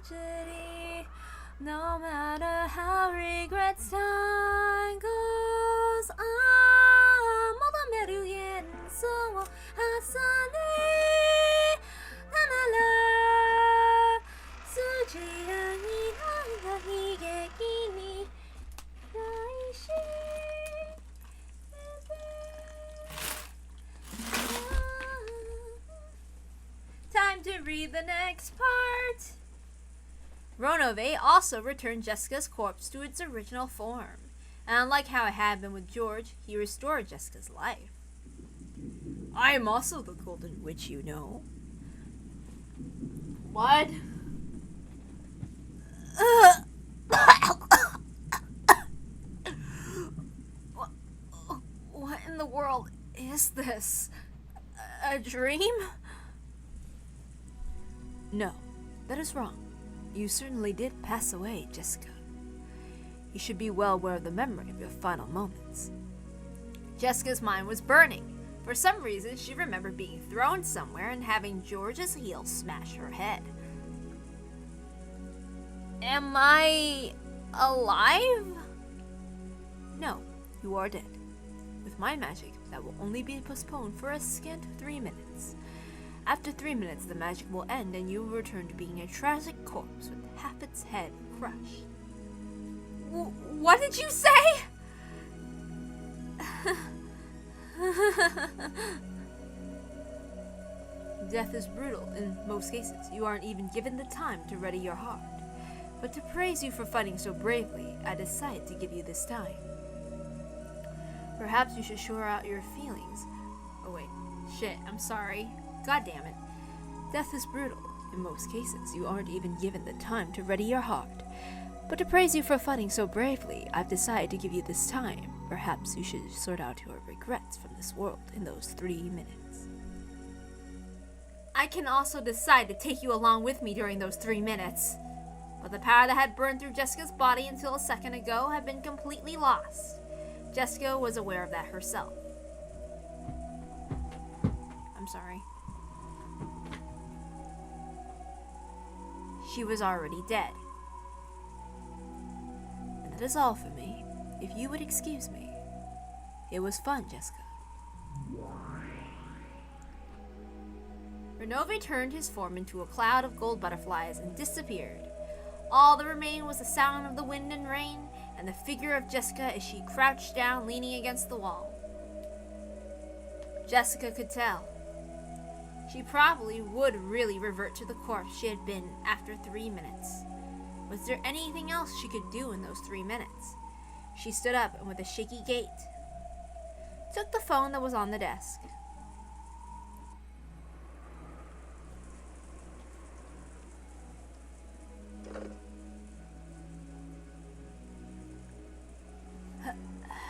tragedy. No matter how regrets time goes on, 求める幻想を挟んでなら筋らになんだ悲劇に対し Time to read the next part. Ronove also returned Jessica's corpse to its original form, and unlike how it had been with George, he restored Jessica's life. I am also the Golden Witch, you know. What? What in the world is this? A dream? No, that is wrong. You certainly did pass away, Jessica. You should be well aware of the memory of your final moments. Jessica's mind was burning. For some reason, she remembered being thrown somewhere and having George's heel smash her head. Am I alive? No, you are dead. With my magic, that will only be postponed for a scant 3 minutes. After 3 minutes, the magic will end and you will return to being a tragic corpse with half its head crushed. What did you say? Death is brutal in most cases. You aren't even given the time to ready your heart. But to praise you for fighting so bravely, I decided to give you this time. Perhaps you should shore out your feelings. Oh wait, shit, I'm sorry. God damn it. Death is brutal. In most cases, you aren't even given the time to ready your heart. But to praise you for fighting so bravely, I've decided to give you this time. Perhaps you should sort out your regrets from this world in those 3 minutes. I can also decide to take you along with me during those 3 minutes. But the power that had burned through Jessica's body until a second ago had been completely lost. Jessica was aware of that herself. I'm sorry. She was already dead. And that is all for me. If you would excuse me. It was fun, Jessica. Renove turned his form into a cloud of gold butterflies and disappeared. All that remained was the sound of the wind and rain, and the figure of Jessica as she crouched down, leaning against the wall. Jessica could tell. She probably would really revert to the corpse she had been after 3 minutes. Was there anything else she could do in those 3 minutes? She stood up and with a shaky gait, took the phone that was on the desk.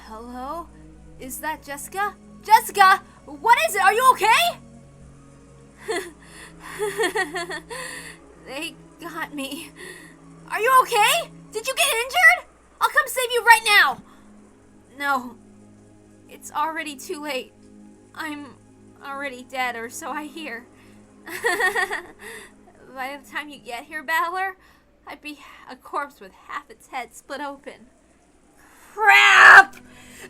Hello? Is that Jessica? Jessica! What is it? Are you okay? They got me. Are you okay? Did you get injured? I'll come save you right now. No. It's already too late. I'm already dead, or so I hear. By the time you get here, Battler, I'd be a corpse with half its head split open. Crap!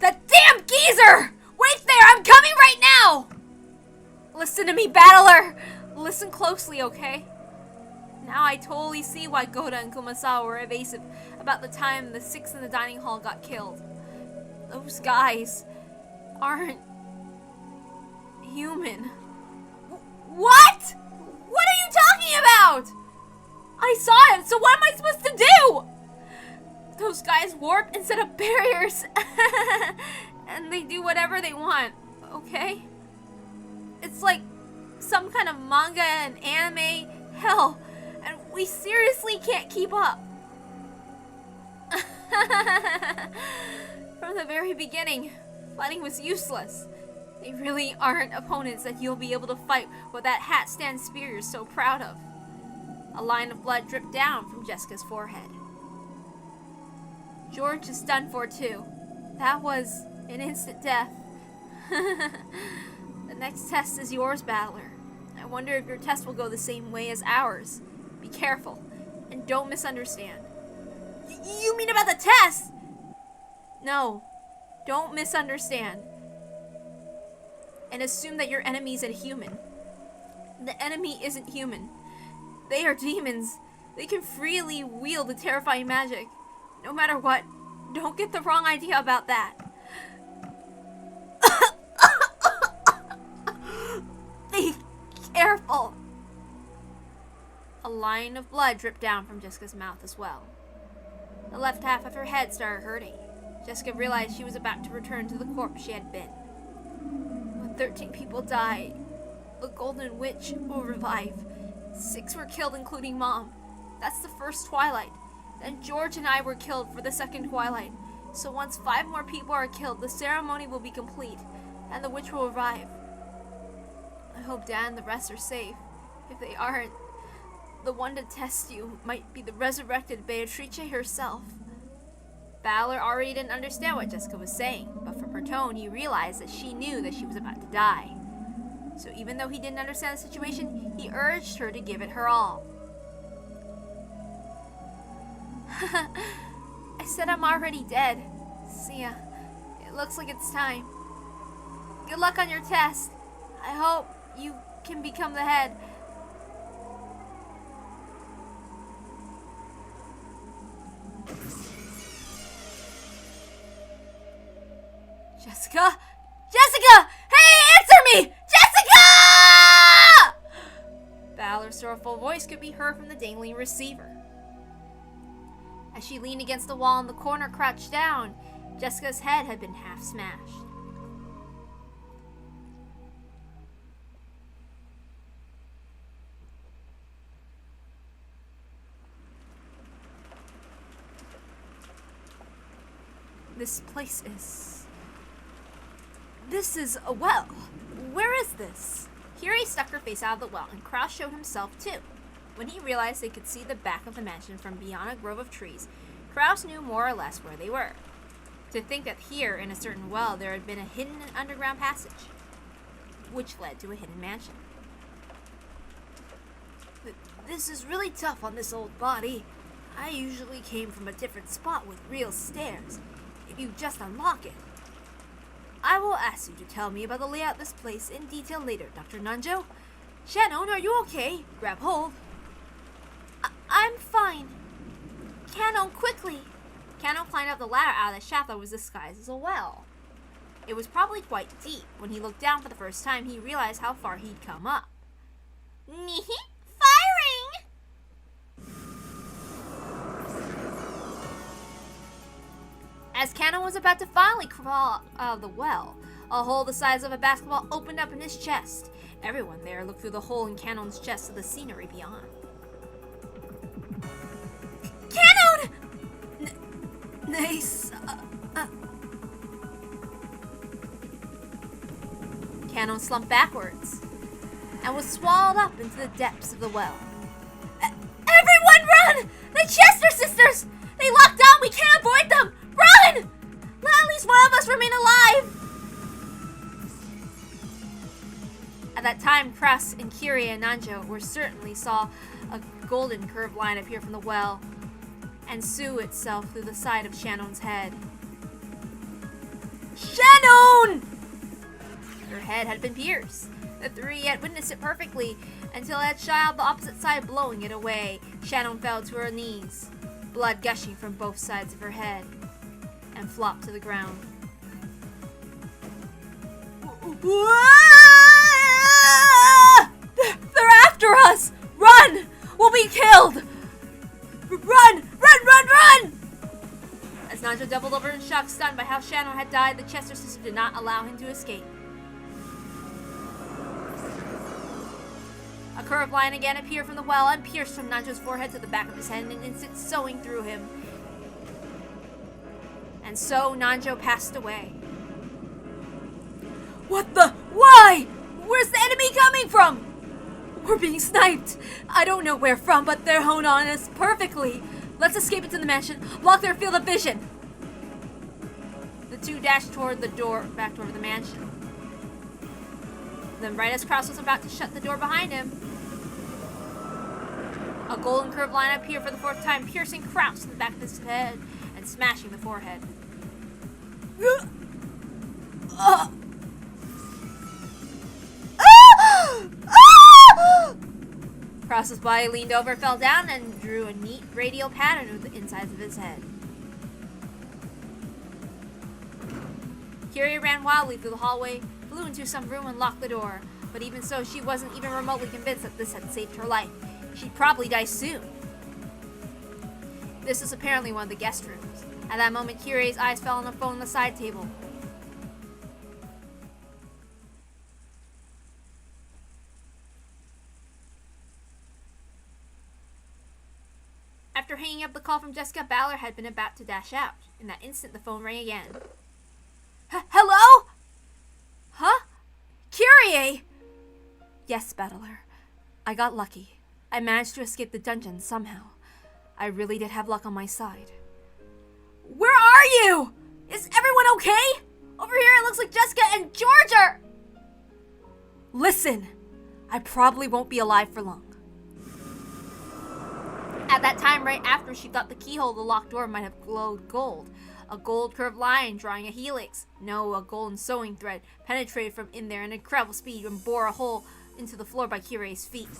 That damn geezer! Wait there, I'm coming right now! Listen to me, Battler! Listen closely, okay? Now I totally see why Goda and Kumasawa were evasive about the time the 6 in the dining hall got killed. Those guys aren't human. What? What are you talking about? I saw it, so what am I supposed to do? Those guys warp and set up barriers. And they do whatever they want, okay? It's like some kind of manga and anime hell, and we seriously can't keep up. From the very beginning, fighting was useless. They really aren't opponents that you'll be able to fight with that hat stand spear you're so proud of. A line of blood dripped down from Jessica's forehead. George is done for too. That was an instant death. The next test is yours, Battler. I wonder if your test will go the same way as ours. Be careful, And don't misunderstand. You mean about the test? No, don't misunderstand. And assume that your enemy is a human. The enemy isn't human. They are demons. They can freely wield the terrifying magic. No matter what, don't get the wrong idea about that. Be careful. A line of blood dripped down from Jessica's mouth as well. The left half of her head started hurting. Jessica realized she was about to return to the corpse she had been. When 13 people die, the Golden Witch will revive. 6 were killed, including Mom. That's the first Twilight. Then George and I were killed for the second Twilight. So once 5 more people are killed, the ceremony will be complete, and the witch will revive. I hope Dad and the rest are safe. If they aren't, the one to test you might be the resurrected Beatrice herself. Balor already didn't understand what Jessica was saying, but from her tone he realized that she knew that she was about to die. So even though he didn't understand the situation, he urged her to give it her all. I said I'm already dead. See ya. It looks like it's time. Good luck on your test. I hope you can become the head. Jessica? Jessica! Hey, answer me! Jessica! Balor's sorrowful voice could be heard from the dangling receiver. As she leaned against the wall in the corner, crouched down, Jessica's head had been half smashed. This is a well. Where is this? Kiri stuck her face out of the well, and Kraus showed himself too. When he realized they could see the back of the mansion from beyond a grove of trees, Kraus knew more or less where they were. To think that here, in a certain well, there had been a hidden underground passage, which led to a hidden mansion. This is really tough on this old body. I usually came from a different spot with real stairs. If you just unlock it. I will ask you to tell me about the layout of this place in detail later, Dr. Nanjo. Shannon, are you okay? Grab hold. I'm fine. Canon, quickly. Canon climbed up the ladder out of the shaft that was disguised as a well. It was probably quite deep. When he looked down for the first time, he realized how far he'd come up. Firing! As Canon was about to finally crawl out of the well, a hole the size of a basketball opened up in his chest. Everyone there looked through the hole in Canon's chest to the scenery beyond. Canon! Nice. Canon slumped backwards and was swallowed up into the depths of the well. Everyone run! The Chester sisters! They locked down! We can't avoid them! Run! Let at least one of us remain alive! At that time, Kraus and Kiri and Nanjo certainly saw a golden curved line appear from the well and sew itself through the side of Shannon's head. Shannon! Her head had been pierced. The three had witnessed it perfectly until it had shot out the opposite side, blowing it away. Shannon fell to her knees, blood gushing from both sides of her head, and flopped to the ground. They're after us! Run! We'll be killed! Run! As Nanjo doubled over in shock, stunned by how Shannon had died, the Chester sister did not allow him to escape. A curved line again appeared from the well and pierced from Nanjo's forehead to the back of his head in an instant, sewing through him. And so Nanjo passed away. What the? Why? Where's the enemy coming from? We're being sniped. I don't know where from, but they're honed on us perfectly. Let's escape into the mansion. Block their field of vision. The two dashed toward the back door of the mansion. Then right as Kraus was about to shut the door behind him, A golden curved line appeared for the fourth time, piercing Kraus in the back of his head and smashing the forehead. Kraus's body leaned over, fell down, and drew a neat radial pattern with the insides of his head. Kyrie ran wildly through the hallway, flew into some room, and locked the door. But even so, she wasn't even remotely convinced that this had saved her life. She'd probably die soon. This was apparently one of the guest rooms. At that moment, Kyrie's eyes fell on the phone on the side table. After hanging up the call from Jessica, Balor had been about to dash out. In that instant, the phone rang again. Hello? Huh? Kyrie! Yes, Battler. I got lucky. I managed to escape the dungeon somehow. I really did have luck on my side. Where are you? Is everyone okay? Over here it looks like Jessica and George are... Listen, I probably won't be alive for long. At that time, right after, she thought the keyhole of the locked door might have glowed gold. A gold curved line drawing a helix. No, a golden sewing thread penetrated from in there at incredible speed and bore a hole into the floor by Kyrie's feet.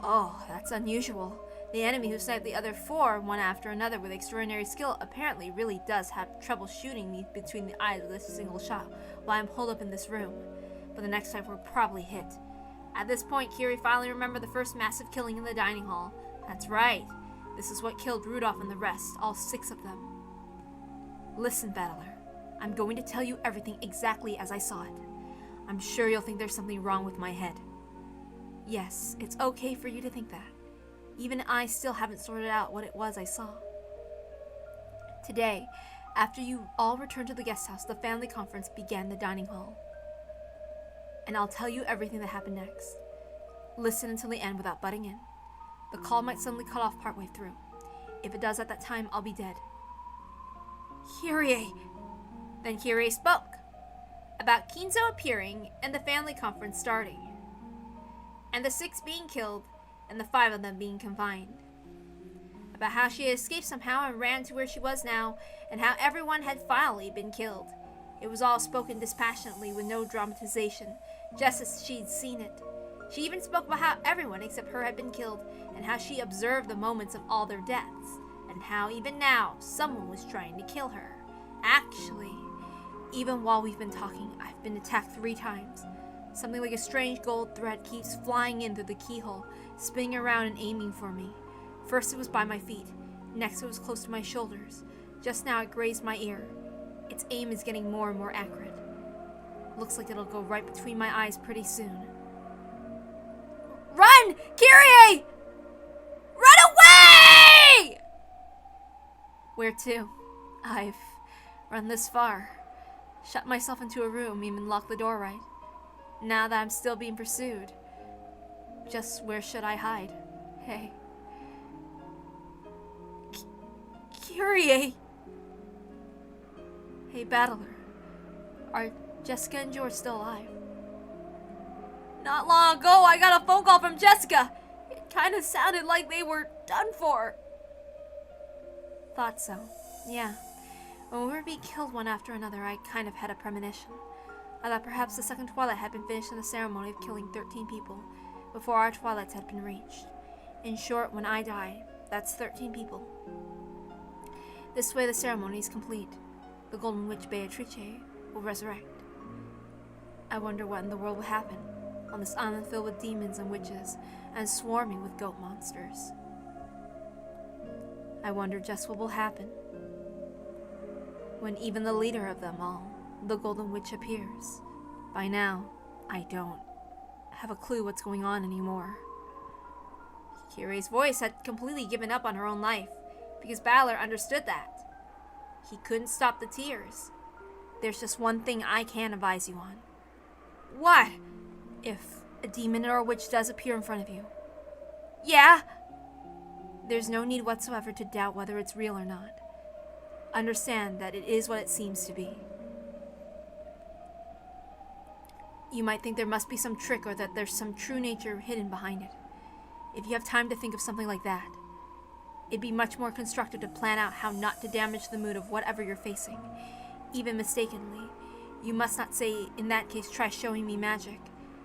Oh, that's unusual. The enemy who sniped the other four, one after another with extraordinary skill, apparently really does have trouble shooting me between the eyes with a single shot while I'm holed up in this room. But the next time we're probably hit. At this point, Kyrie finally remembered the first massive killing in the dining hall. That's right. This is what killed Rudolph and the rest, all 6 of them. Listen, Battler. I'm going to tell you everything exactly as I saw it. I'm sure you'll think there's something wrong with my head. Yes, it's okay for you to think that. Even I still haven't sorted out what it was I saw. Today, after you all returned to the guest house, the family conference began in the dining hall. And I'll tell you everything that happened next. Listen until the end without butting in. The call might suddenly cut off partway through. If it does at that time, I'll be dead. Kyrie! Then Kyrie spoke about Kinzo appearing and the family conference starting, and the 6 being killed and the 5 of them being confined. About how she had escaped somehow and ran to where she was now, and how everyone had finally been killed. It was all spoken dispassionately with no dramatization, just as she'd seen it. She even spoke about how everyone except her had been killed, and how she observed the moments of all their deaths, and how even now someone was trying to kill her. Actually, even while we've been talking, I've been attacked 3 times. Something like a strange gold thread keeps flying in through the keyhole, spinning around and aiming for me. First it was by my feet, next it was close to my shoulders. Just now it grazed my ear. Its aim is getting more and more accurate. Looks like it'll go right between my eyes pretty soon. Run! Kyrie! Run away! Where to? I've run this far. Shut myself into a room, even locked the door right. Now that I'm still being pursued. Just where should I hide? Hey. Kyrie! Hey, Battler. Are Jessica and George still alive? Not long ago, I got a phone call from Jessica. It kind of sounded like they were done for. Thought so. Yeah. When we were being killed one after another, I kind of had a premonition. I thought perhaps the second twilight had been finished in the ceremony of killing 13 people, before our twilights had been reached. In short, when I die, that's 13 people. This way the ceremony is complete. The Golden Witch Beatrice will resurrect. I wonder what in the world will happen on this island filled with demons and witches, and swarming with goat monsters. I wonder just what will happen when even the leader of them all, the Golden Witch, appears. By now, I don't have a clue what's going on anymore. Kyrie's voice had completely given up on her own life, because Balor understood that. He couldn't stop the tears. There's just one thing I can advise you on. What? If a demon or a witch does appear in front of you. Yeah? There's no need whatsoever to doubt whether it's real or not. Understand that it is what it seems to be. You might think there must be some trick or that there's some true nature hidden behind it. if you have time to think of something like that. It'd be much more constructive to plan out how not to damage the mood of whatever you're facing, even mistakenly. You must not say, in that case, try showing me magic,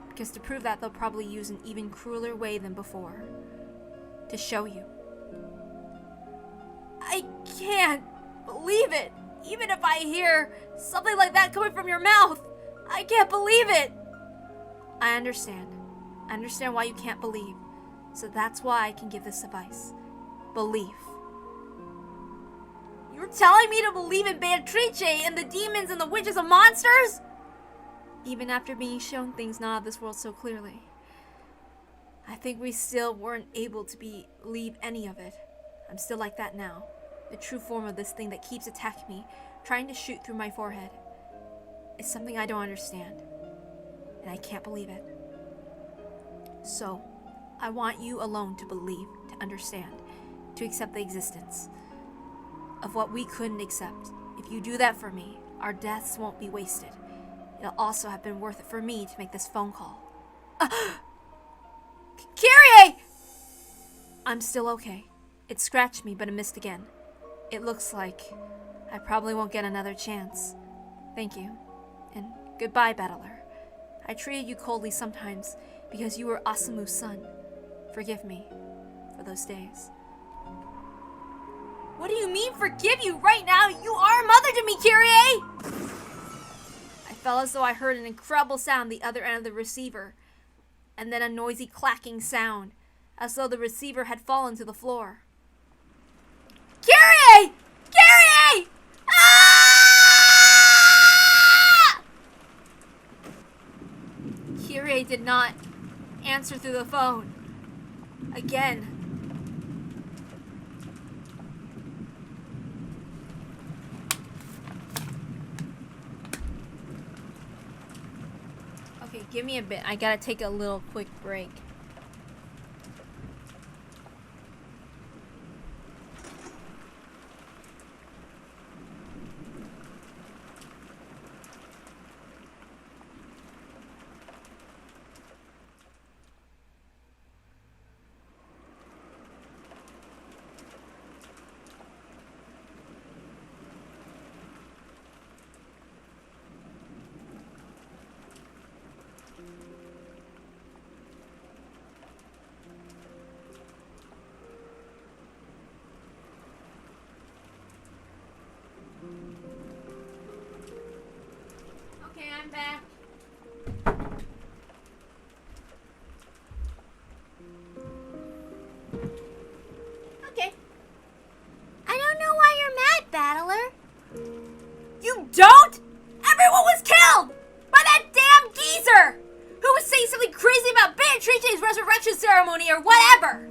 because to prove that they'll probably use an even crueler way than before. To show you. I can't believe it! Even if I hear something like that coming from your mouth, I can't believe it! I understand. I understand why you can't believe. So that's why I can give this advice. Belief. You're telling me to believe in Beatrice and the demons and the witches and monsters? Even after being shown things not of this world so clearly. I think we still weren't able to believe any of it. I'm still like that now. The true form of this thing that keeps attacking me, trying to shoot through my forehead. It's something I don't understand. And I can't believe it. So, I want you alone to believe, to understand, to accept the existence of what we couldn't accept. If you do that for me, our deaths won't be wasted. It'll also have been worth it for me to make this phone call. Kyrie! I'm still okay. It scratched me, but it missed again. It looks like I probably won't get another chance. Thank you. And goodbye, battler. I treated you coldly sometimes because you were Asumu's son. Forgive me for those days. What do you mean, forgive you? Right now, you are a mother to me, Kyrie! I felt as though I heard an incredible sound at the other end of the receiver, and then a noisy clacking sound, as though the receiver had fallen to the floor. Kyrie! Kyrie! Ah! Kyrie did not answer through the phone. Again. Okay, give me a bit. I gotta take a little quick break. Okay, I'm back. Okay. I don't know why you're mad, Battler. You don't? Everyone was killed! By that damn geezer! Who was saying something crazy about Beatrice's resurrection ceremony or whatever!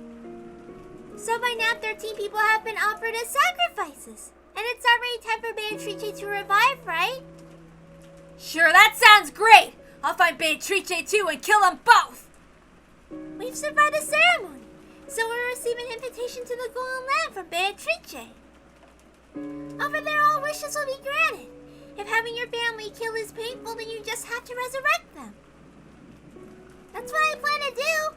So by now 13 people have been offered as sacrifices. And it's already time for Beatrice to revive, right? Sure, that sounds great! I'll find Beatrice too and kill them both! We've survived the ceremony, so we'll receive an invitation to the Golden Land from Beatrice. Over there, all wishes will be granted. If having your family killed is painful, then you just have to resurrect them. That's what I plan to do.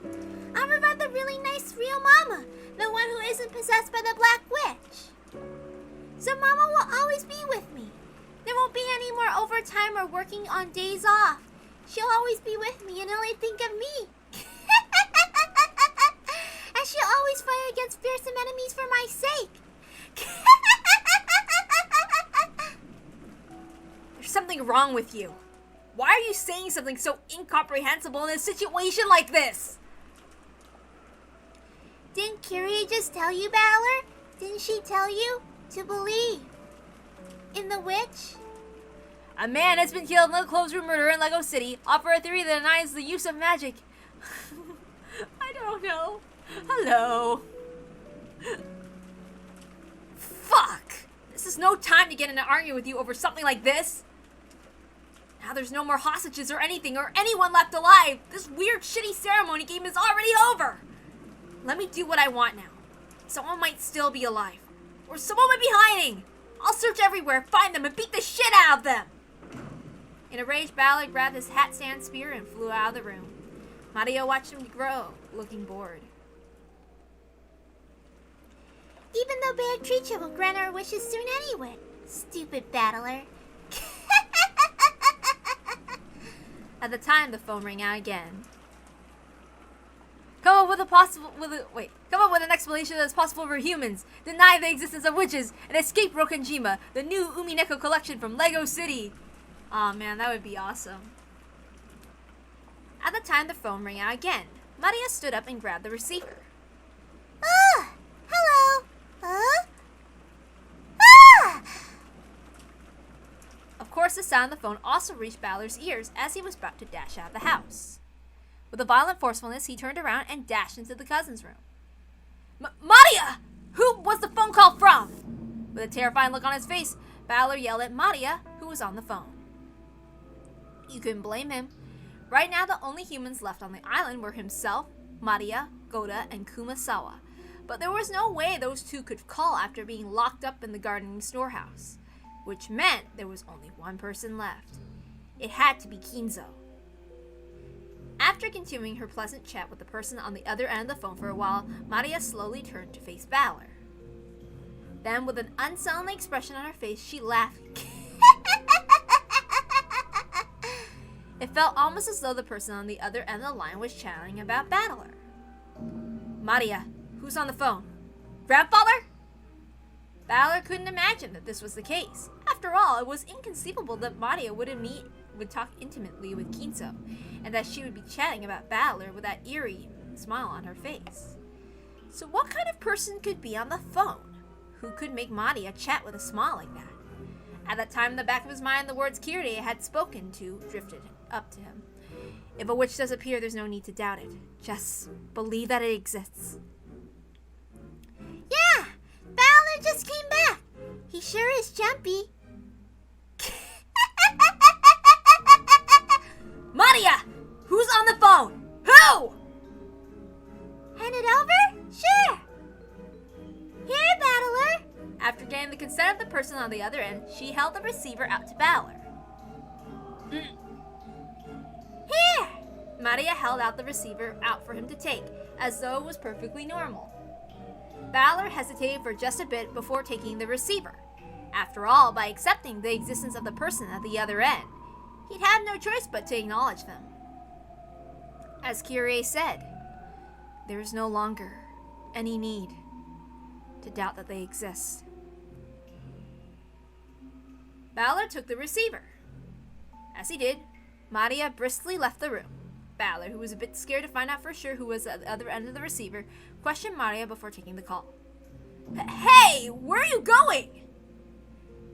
I'll revive the really nice real mama, the one who isn't possessed by the Black Witch. So Mama will always be with me. There won't be any more overtime or working on days off. She'll always be with me and only think of me. And she'll always fight against fearsome enemies for my sake. There's something wrong with you. Why are you saying something so incomprehensible in a situation like this? Didn't Kyrie just tell you, Battler? Didn't she tell you to believe in the witch? A man has been killed in a closed-room murder in Lego City. Offer a theory that denies the use of magic. I don't know. Hello. Fuck! This is no time to get in an argument with you over something like this. Now there's no more hostages or anything or anyone left alive. This weird, shitty ceremony game is already over. Let me do what I want now. Someone might still be alive. Or someone might be hiding. I'll search everywhere, find them, and beat the shit out of them. In a rage, Ballard grabbed his hat stand spear and flew out of the room. Mario watched him grow, looking bored. know Beatrice will grant our wishes soon anyway. Stupid battler. At the time, the phone rang out again. Come up with an explanation that's possible for humans. Deny the existence of witches and escape Rokanjima, the new Umineko collection from Lego City. Aw, man, that would be awesome. At the time, the phone rang out again. Maria stood up and grabbed the receiver. Ah! Hello! Huh? Ah! Of course, the sound of the phone also reached Balor's ears as he was about to dash out of the house. With a violent forcefulness, he turned around and dashed into the cousin's room. Maria! Who was the phone call from? With a terrifying look on his face, Balor yelled at Maria, who was on the phone. You couldn't blame him. Right now, the only humans left on the island were himself, Maria, Goda, and Kumasawa. But there was no way those two could call after being locked up in the gardening storehouse, which meant there was only one person left. It had to be Kinzo. After continuing her pleasant chat with the person on the other end of the phone for a while, Maria slowly turned to face Balor. Then, with an unsettling expression on her face, she laughed. It felt almost as though the person on the other end of the line was chatting about Balor. Maria, who's on the phone? Grandfather? Balor couldn't imagine that this was the case. After all, it was inconceivable that Maria would talk intimately with Kinzo, and that she would be chatting about Balor with that eerie smile on her face. So what kind of person could be on the phone? Who could make Maria chat with a smile like that? At that time, in the back of his mind, the words Kirei had spoken to drifted up to him. If a witch does appear, there's no need to doubt it. Just believe that it exists. Yeah! Balor just came back! He sure is jumpy. Maria! Who's on the phone? Who? Hand it over? Sure! Here, Battler! After getting the consent of the person on the other end, she held the receiver out to Balor. Here! Maria held out the receiver out for him to take, as though it was perfectly normal. Balor hesitated for just a bit before taking the receiver. After all, by accepting the existence of the person at the other end, he'd have no choice but to acknowledge them. As Kirei said, there is no longer any need to doubt that they exist. Balor took the receiver. As he did, Maria briskly left the room. Balor, who was a bit scared to find out for sure who was at the other end of the receiver, questioned Maria before taking the call. Hey, where are you going?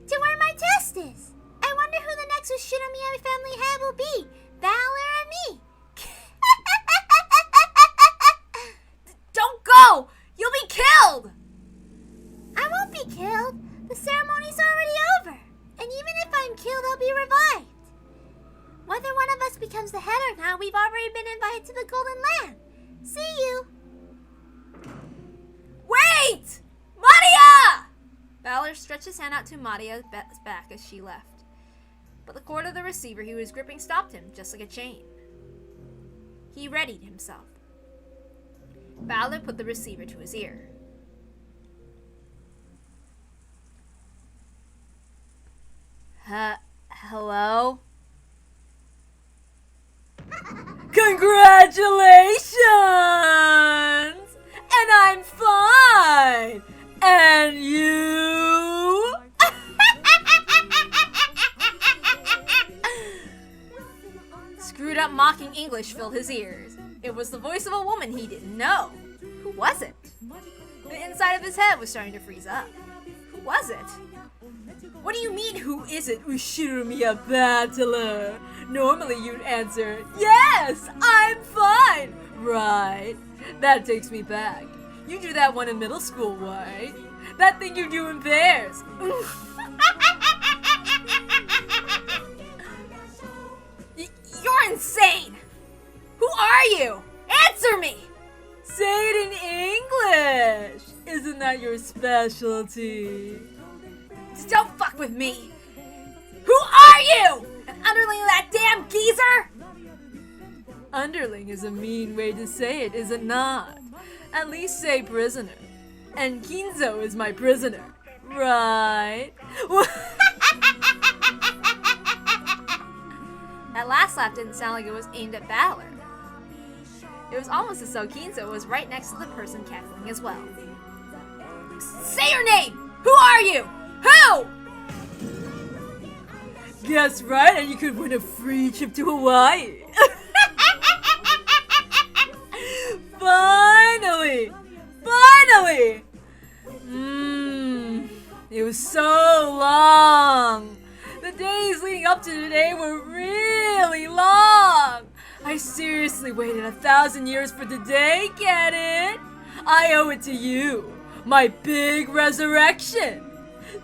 To where my test is. I wonder who the next Ushinomiya family head will be. Balor or me? Don't go! You'll be killed! I won't be killed. The ceremony's already over. And even if I'm killed, I'll be revived. Whether one of us becomes the head or not, we've already been invited to the Golden Land. See you. Wait! Maria! Balor stretched his hand out to Maria's back as she left. But the cord of the receiver he was gripping stopped him, just like a chain. He readied himself. Balor put the receiver to his ear. Hello? Congratulations! And I'm fine! And you? Screwed up mocking English filled his ears. It was the voice of a woman he didn't know. Who was it? The inside of his head was starting to freeze up. Who was it? What do you mean, who is it, Ushinomiya Battler? Normally you'd answer, yes, I'm fine. Right, that takes me back. You do that one in middle school, right? That thing you do in pairs. You're insane. Who are you? Answer me. Say it in English. Isn't that your specialty? Don't fuck with me! Who are you? An underling of that damn geezer? Underling is a mean way to say it, is it not? At least say prisoner. And Kinzo is my prisoner, right? That last laugh didn't sound like it was aimed at Battler. It was almost as though Kinzo was right next to the person cackling as well. Say your name! Who are you? Who? Guess right, and you could win a free trip to Hawaii. Finally! Finally! It was so long. The days leading up to today were really long. I seriously waited 1,000 years for today, get it? I owe it to you, my big resurrection.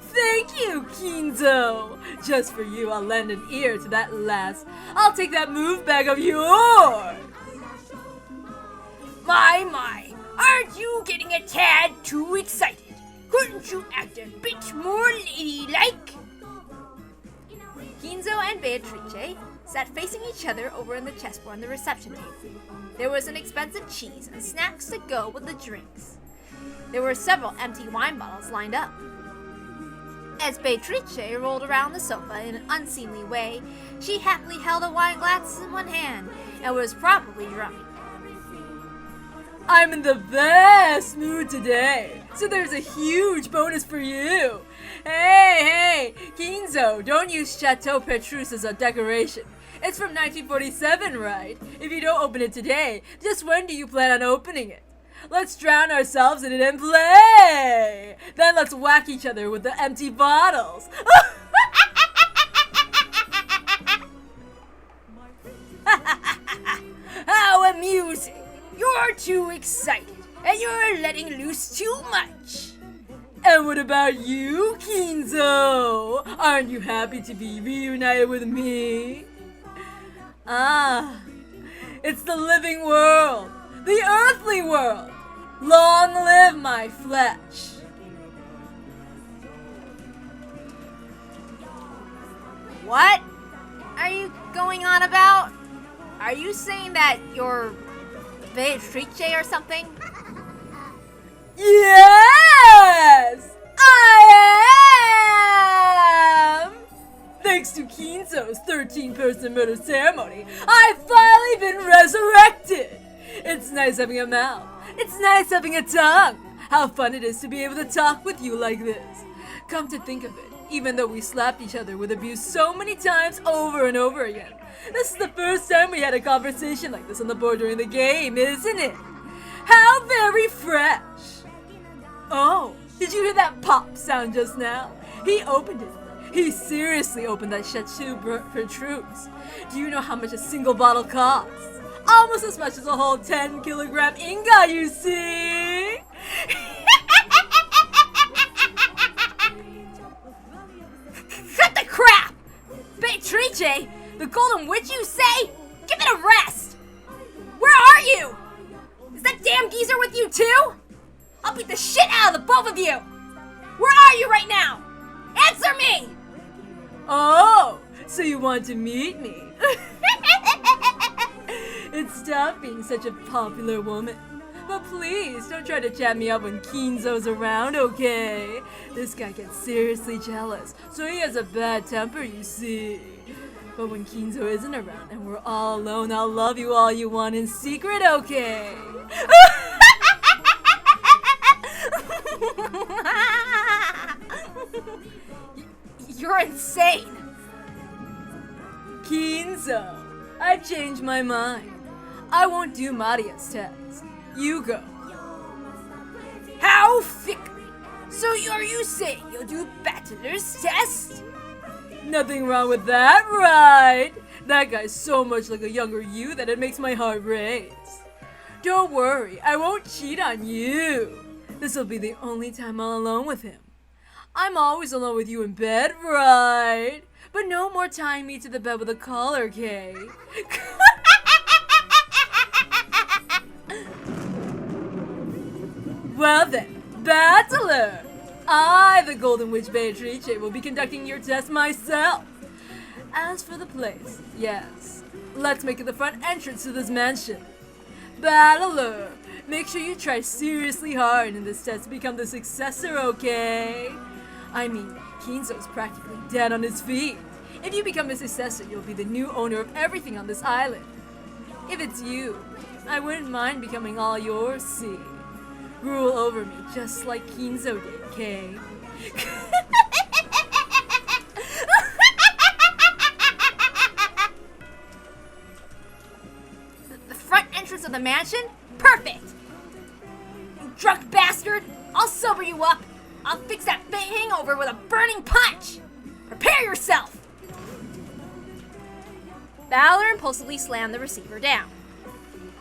Thank you, Kinzo. Just for you, I'll lend an ear to that lass. I'll take that move bag of yours. My, aren't you getting a tad too excited? Couldn't you act a bit more ladylike? Kinzo and Beatrice sat facing each other over in the chessboard on the reception table. There was an expensive cheese and snacks to go with the drinks. There were several empty wine bottles lined up. As Beatrice rolled around the sofa in an unseemly way, she happily held a wine glass in one hand and was probably drunk. I'm in the best mood today, so there's a huge bonus for you. Hey, Kinzo, don't use Chateau Petrus as a decoration. It's from 1947, right? If you don't open it today, just when do you plan on opening it? Let's drown ourselves in it and play! Then let's whack each other with the empty bottles. How amusing! You're too excited, and you're letting loose too much. And what about you, Kinzo? Aren't you happy to be reunited with me? It's the living world, the earthly world. Long live my flesh. What are you going on about? Are you saying that you're Beatrice or something? Yes! I am! Thanks to Kinzo's 13-person murder ceremony, I've finally been resurrected! It's nice having a mouth. It's nice having a tongue. How fun it is to be able to talk with you like this. Come to think of it, even though we slapped each other with abuse so many times over and over again, this is the first time we had a conversation like this on the board during the game, isn't it? How very fresh! Oh, did you hear that pop sound just now? He opened it. He seriously opened that Chateau Petrus. Do you know how much a single bottle costs? Almost as much as a whole 10-kilogram inga, you see? Cut the crap! Beatrice, the Golden Witch, you say? Give it a rest! Where are you? Is that damn geezer with you too? I'll beat the shit out of the both of you! Where are you right now? Answer me! Oh, so you want to meet me? It's tough being such a popular woman. But please, don't try to chat me up when Kinzo's around, okay? This guy gets seriously jealous, so he has a bad temper, you see. But when Kinzo isn't around and we're all alone, I'll love you all you want in secret, okay? You're insane! Kinzo, I've changed my mind. I won't do Maria's test. You go. How fickle! So are you saying you'll do Battler's test? Nothing wrong with that, right? That guy's so much like a younger you that it makes my heart race. Don't worry, I won't cheat on you. This'll be the only time I'm alone with him. I'm always alone with you in bed, right? But no more tying me to the bed with a collar, okay? Well then, Battler! I, the Golden Witch Beatrice, will be conducting your test myself. As for the place, yes, let's make it the front entrance to this mansion. Battler, Make sure you try seriously hard in this test to become the successor, okay? I mean, Kinzo's practically dead on his feet. If you become the successor, you'll be the new owner of everything on this island. If it's you, I wouldn't mind becoming all yours, see? Rule over me just like Kinzo did, Kay? The front entrance of the mansion? Perfect! You drunk bastard! I'll sober you up! I'll fix that hangover with a burning punch! Prepare yourself! Valor impulsively slammed the receiver down.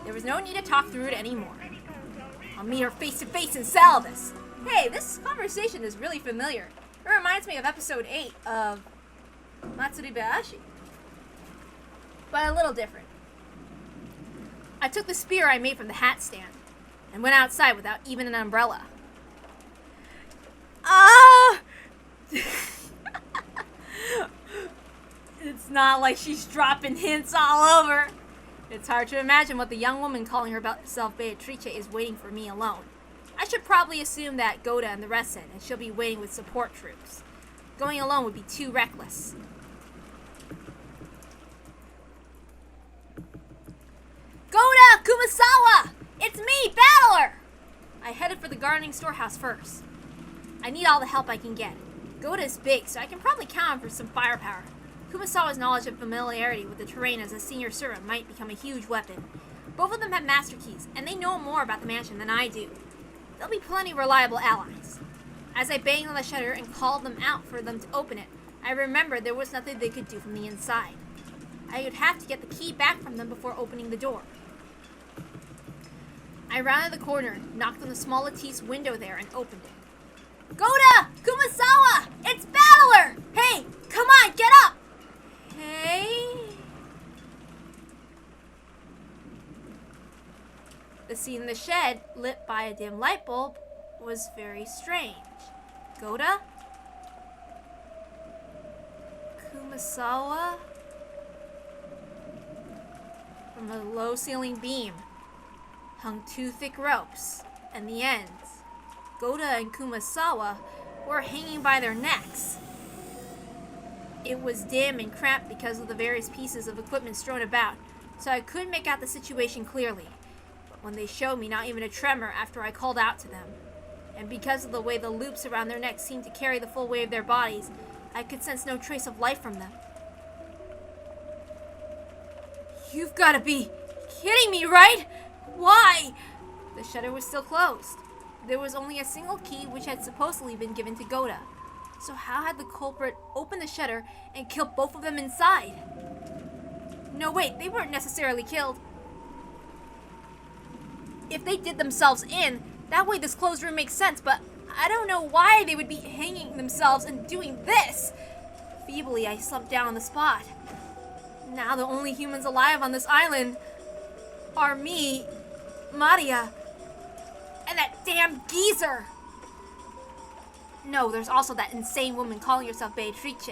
There was no need to talk through it anymore. I'll meet her face to face and settle this. Hey, this conversation is really familiar. It reminds me of episode 8 of Matsuri Baashi. But a little different. I took the spear I made from the hat stand and went outside without even an umbrella. It's not like she's dropping hints all over. It's hard to imagine what the young woman calling herself Beatrice is waiting for me alone. I should probably assume that Goda and the rest in, and she'll be waiting with support troops. Going alone would be too reckless. Goda! Kumasawa! It's me, Battler! I headed for the gardening storehouse first. I need all the help I can get. Goda is big, so I can probably count on for some firepower. Kumasawa's knowledge and familiarity with the terrain as a senior servant might become a huge weapon. Both of them have master keys, and they know more about the mansion than I do. They'll be plenty reliable allies. As I banged on the shutter and called them out for them to open it, I remembered there was nothing they could do from the inside. I would have to get the key back from them before opening the door. I rounded the corner, knocked on the small lattice window there, and opened it. Goda! Kumasawa! It's Battler! Hey, come on, get up! Hey? The scene in the shed, lit by a dim light bulb, was very strange. Goda? Kumasawa? From a low-ceiling beam hung 2 thick ropes, and the ends, Goda and Kumasawa, were hanging by their necks. It was dim and cramped because of the various pieces of equipment strewn about, so I couldn't make out the situation clearly. But when they showed me, not even a tremor after I called out to them. And because of the way the loops around their necks seemed to carry the full weight of their bodies, I could sense no trace of life from them. You've got to be kidding me, right? Why? The shutter was still closed. There was only a single key which had supposedly been given to Goda. So how had the culprit opened the shutter and killed both of them inside? No, wait, they weren't necessarily killed. If they did themselves in, that way this closed room makes sense, but I don't know why they would be hanging themselves and doing this. Feebly, I slumped down on the spot. Now the only humans alive on this island are me, Maria, and that damn geezer. No, there's also that insane woman calling herself Beatrice.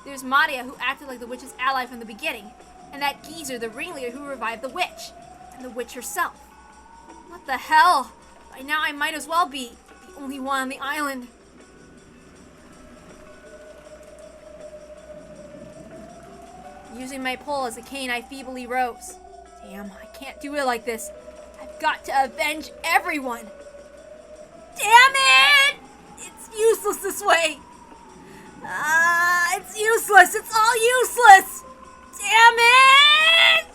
There's Maria, who acted like the witch's ally from the beginning, and that geezer, the ringleader who revived the witch, and the witch herself. What the hell? By now I might as well be the only one on the island. Using my pole as a cane, I feebly rose. Damn, I can't do it like this. I've got to avenge everyone. Damn it! It's useless this way. It's useless. It's all useless. Damn it!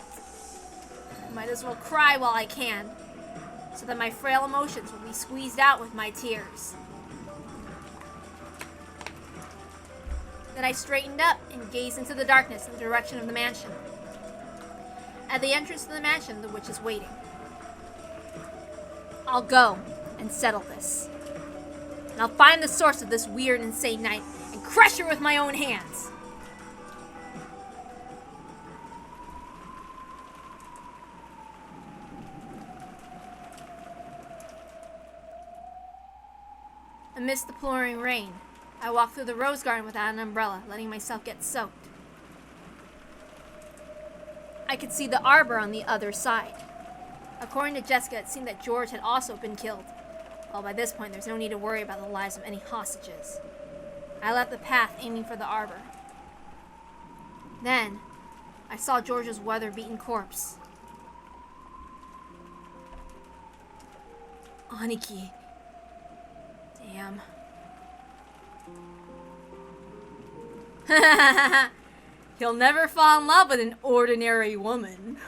Might as well cry while I can, so that my frail emotions will be squeezed out with my tears. Then I straightened up and gazed into the darkness in the direction of the mansion. At the entrance to the mansion, the witch is waiting. I'll go and settle this. And I'll find the source of this weird, insane night and crush her with my own hands. Amidst the pouring rain, I walked through the rose garden without an umbrella, letting myself get soaked. I could see the arbor on the other side. According to Jessica, it seemed that George had also been killed. Well, by this point, there's no need to worry about the lives of any hostages. I left the path, aiming for the arbor. Then, I saw George's weather-beaten corpse. Aniki. Damn. He'll never fall in love with an ordinary woman.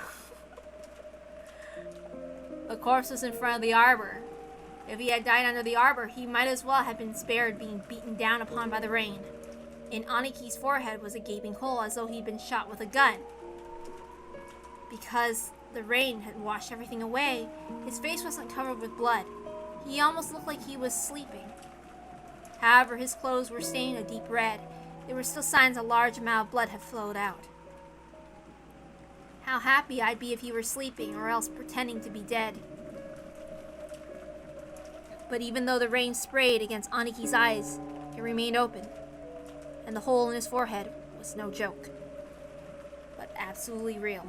The corpse was in front of the arbor. If he had died under the arbor, he might as well have been spared being beaten down upon by the rain. In Aniki's forehead was a gaping hole as though he'd been shot with a gun. Because the rain had washed everything away, his face wasn't covered with blood. He almost looked like he was sleeping. However, his clothes were stained a deep red. There were still signs a large amount of blood had flowed out. How happy I'd be if he were sleeping or else pretending to be dead. But even though the rain sprayed against Aniki's eyes, it remained open, and the hole in his forehead was no joke, but absolutely real.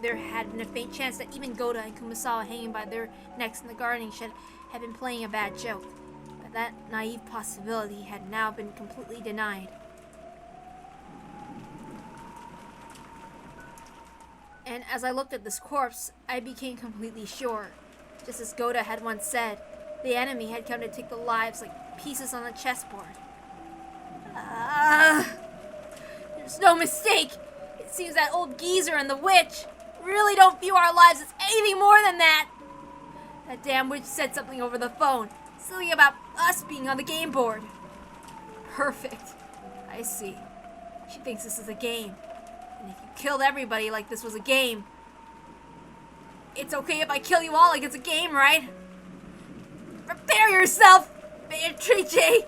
There had been a faint chance that even Goda and Kumasawa hanging by their necks in the gardening shed had been playing a bad joke, but that naive possibility had now been completely denied. And as I looked at this corpse, I became completely sure. Just as Goda had once said, the enemy had come to take the lives like pieces on a chessboard. There's no mistake. It seems that old geezer and the witch really don't view our lives as anything more than that. That damn witch said something over the phone, something about us being on the game board. Perfect. I see. She thinks this is a game. And if you killed everybody like this was a game, it's okay if I kill you all like it's a game, right? Prepare yourself, Beatrice!